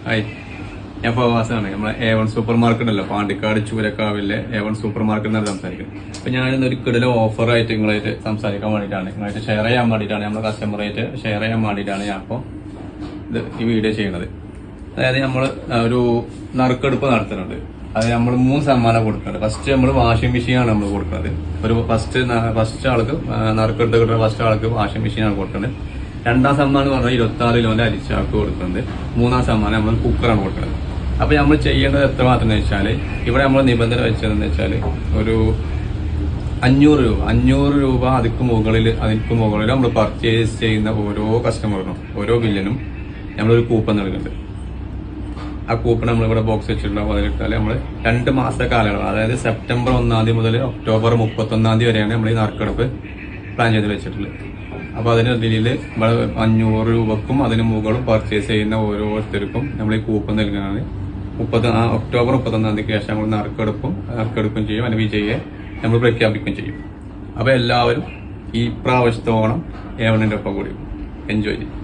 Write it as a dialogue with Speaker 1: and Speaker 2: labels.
Speaker 1: Hi, ഞാൻ ഫവാസാണ്. നമ്മളെ A1 super market ഉണ്ടല്ലോ, പാണ്ടിക്കാട് ചൂരക്കാവിലെ A1 സൂപ്പർ മാർക്കറ്റിനാണ് സംസാരിക്കുന്നത്. അപ്പൊ ഞാനിന്ന് ഒരു കിടിലൻ ഓഫറായിട്ട് നിങ്ങളായിട്ട് സംസാരിക്കാൻ വേണ്ടിയിട്ടാണ്, നിങ്ങളായിട്ട് ഷെയർ ചെയ്യാൻ വേണ്ടിയിട്ടാണ്, നമ്മുടെ കസ്റ്റമറായിട്ട് ഷെയർ ചെയ്യാൻ വേണ്ടിയിട്ടാണ് ഞാൻ ഇപ്പോൾ ഈ വീഡിയോ ചെയ്യുന്നത്. അതായത് നമ്മൾ ഒരു നറുക്കെടുപ്പ് നടത്തുന്നുണ്ട്. അത് നമ്മൾ 3 സമ്മാനം കൊടുക്കുന്നുണ്ട്. ഫസ്റ്റ് നമ്മൾ വാഷിംഗ് മെഷീനാണ് നമ്മൾ കൊടുക്കുന്നത്. ഒരു ഫസ്റ്റ് ആൾക്ക് നറുക്കെടുത്ത് കിട്ടുന്ന ഫസ്റ്റ് ആൾക്ക് വാഷിംഗ് മെഷീനാണ് കൊടുക്കുന്നത്. 2ാം സമ്മാനം എന്ന് പറഞ്ഞാൽ 26 കിലോന്റെ അരിച്ചാക്ക് കൊടുക്കുന്നുണ്ട്. 3ാം സമ്മാനം നമ്മൾ കുക്കറാണ് കൊടുക്കുന്നത്. അപ്പൊ നമ്മൾ ചെയ്യേണ്ടത് എത്രമാത്രം എന്ന് വെച്ചാൽ, ഇവിടെ നമ്മൾ നിബന്ധന വെച്ചതെന്ന് വെച്ചാൽ ഒരു 500 രൂപ അതിക്ക് മുകളിൽ നമ്മൾ പർച്ചേസ് ചെയ്യുന്ന ഓരോ കസ്റ്റമറിനും ഓരോ ബില്ലിനും നമ്മളൊരു കൂപ്പൺ നൽകുന്നുണ്ട്. ആ കൂപ്പൺ നമ്മളിവിടെ ബോക്സ് വെച്ചിട്ടുണ്ടാവും. അതിലിട്ടാൽ നമ്മൾ 2 മാസ കാലയളവ്, അതായത് സെപ്റ്റംബർ 1 തീയതി മുതൽ ഒക്ടോബർ 31 തീയതി വരെയാണ് നമ്മൾ ഈ നറുക്കെടുപ്പ് പ്ലാൻ ചെയ്ത് വെച്ചിട്ടുള്ളത്. അപ്പൊ അതിനിടയിൽ 500 രൂപക്കും അതിന് മുകളിൽ പർച്ചേസ് ചെയ്യുന്ന ഓരോരുത്തർക്കും നമ്മൾ ഈ കൂപ്പൺ നൽകുന്നതാണ്. ഒക്ടോബർ 31 തീയതിക്ക് ശേഷം നമ്മൾ നറുക്കെടുക്കും ചെയ്യും. അതിന് വിജയിയെ നമ്മൾ പ്രഖ്യാപിക്കുകയും ചെയ്യും. അപ്പൊ എല്ലാവരും ഈ പ്രാവശ്യത്തെ ഓണം A1 ഒപ്പം കൂടി എൻജോയ് ചെയ്യും.